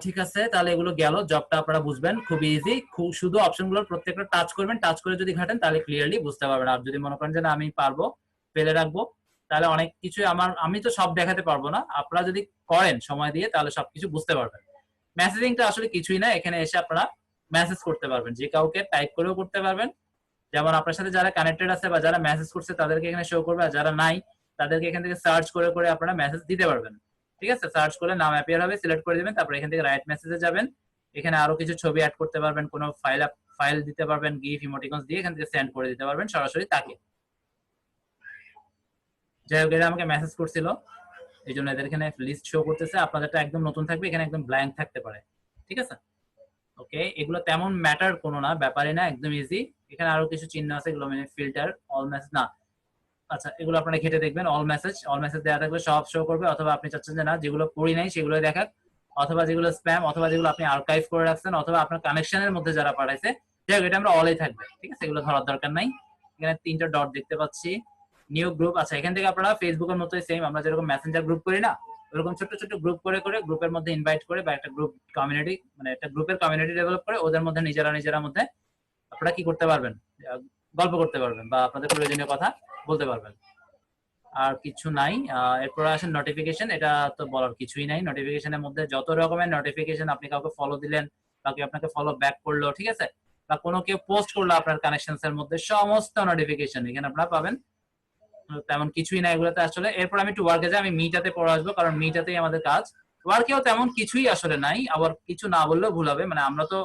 ঠিক আছে, তাহলে এগুলো গেল। জবটা আপনারা বুঝবেন খুব ইজি, খুব শুধু অপশনগুলোর প্রত্যেকটা টাচ করবেন, টাচ করে যদি ঘাটেন তাহলে ক্লিয়ারলি বুঝতে পারবেন। আর যদি মনে করেন যে না আমি পারবো, ফেলে রাখবো, তাহলে অনেক কিছু আমি তো সব দেখাতে পারবো না, আপনারা যদি করেন সময় দিয়ে তাহলে সবকিছু বুঝতে পারবেন। মেসেজিংটা আসলে কিছুই না, এখানে এসে আপনারা মেসেজ করতে পারবেন, যে কাউকে টাইপ করেও করতে পারবেন, যেমন আপনার সাথে যারা কানেক্টেড আছে বা যারা মেসেজ করছে তাদেরকে এখানে শো করবে, আর যারা নাই তাদেরকে এখান থেকে সার্চ করে করে আপনারা মেসেজ দিতে পারবেন। ঠিক আছে, সার্চ করে নাম অ্যাপিয়ার হবে, সিলেক্ট করে দিবেন, তারপর এখান থেকে রাইট মেসেজে যাবেন, এখানে আরো কিছু ছবি অ্যাড করতে পারবেন, কোনো ফাইল দিতে পারবেন, গিফ ইমোটিকনস দিয়ে এখান থেকে সেন্ড করে দিতে পারবেন সরাসরি তাকে। যাই হোক, এরা আমাকে মেসেজ করছিল, এই জন্য এদের এখানে লিস্ট শো করতেছে, আপনাদেরটা একদম নতুন থাকবে, এখানে একদম ব্ল্যাঙ্ক থাকতে পারে। ঠিক আছে, ওকে, এগুলো তেমন ম্যাটার কোনো না, ব্যাপারই না, একদম ইজি। এখানে আরো কিছু চিহ্ন আছে, এগুলো মানে ফিল্টার, অল মেসেজ না, আচ্ছা এগুলো আপনারা ঘেটে দেখবেন, অল মেসেজ দেওয়া থাকলে সব শো করবে, অথবা আপনি চাচ্ছেন যে না যেগুলো পড়ি নাই সেগুলো দেখাক, অথবা যেগুলো স্প্যাম, অথবা যেগুলো আপনি আর্কাইভ করে রাখছেন, অথবা আপনার কানেকশনের মধ্যে যারা পাঠাইছে, যাই হোক এটা আমরা অলেই থাকবে। ঠিক আছে, এগুলো ধরার দরকার নাই। এখানে 3টা ডট দেখতে পাচ্ছি, নিউ গ্রুপ। আচ্ছা, এখান থেকে আপনারা ফেসবুকের মতোই সেম, আমরা যেরকম মেসেঞ্জার গ্রুপ করি না, ওরকম ছোট ছোট গ্রুপ করে করে গ্রুপের মধ্যে ইনভাইট করে, বা একটা গ্রুপ কমিউনিটি, মানে একটা গ্রুপের কমিউনিটি ডেভেলপ করে ওদের মধ্যে নিজেরা মধ্যে আপনারা কি করতে পারবেন, গল্প করতে পারবেন, বা আপনাদের প্রয়োজনীয় কথা বলতে পারবেন। আর কিছু নাই। এরপর আসেন নোটিফিকেশন, এটা তো বলার কিছুই নাই। নোটিফিকেশনের মধ্যে যত রকমের নোটিফিকেশন, আপনি কাউকে ফলো দিলেন, কাউকে আপনাকে ফলো ব্যাক করলো, ঠিক আছে, বা কোনো কেউ পোস্ট করলো আপনার কানেকশনস এর মধ্যে, সমস্ত নোটিফিকেশন এখানে আপনারা পাবেন। তেমন কিছুই না এগুলোতে আসলে। এরপর আমি একটু ওয়ার্কে যাই, আমি মিটাতে পড়ে আসবো, কারণ মিটাতেই আমাদের কাজ। ওয়ার্কেও তেমন কিছুই আসলে নাই, আবার কিছু না বললেও ভুল হবে, মানে আমরা তো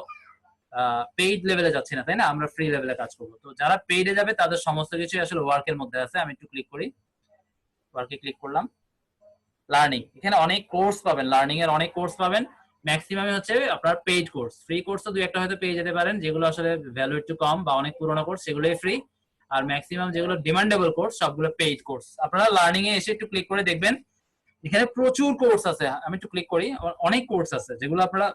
পেইড লেভেলে যাচ্ছি না, তাই না, আমরা ফ্রি লেভেলে কাজ করবো। তো যারা পেইডে যাবে তাদের সমস্ত কিছুই আসলে ওয়ার্কের মধ্যে আছে। আমি একটু ক্লিক করি, ওয়ার্কে ক্লিক করলাম, লার্নিং, এখানে অনেক কোর্স পাবেন, লার্নিং এর অনেক কোর্স পাবেন। ম্যাক্সিমামই হচ্ছে আপনার পেইড কোর্স, ফ্রি কোর্স তো দুই একটা হয়তো পেয়ে যেতে পারেন, যেগুলো আসলে ভ্যালু একটু কম বা অনেক পুরোনো কোর্স, সেগুলোই ফ্রি। আর ম্যাক্সিমাম যেগুলো ডিমান্ডেবল কোর্স সবগুলো পেইড কোর্স। আপনারা লার্নিং এ এসে একটু ক্লিক করে দেখবেন, এখানে প্রচুর কোর্স আছে। আমি একটু ক্লিক করি, অনেক কোর্স আছে যেগুলো আপনারা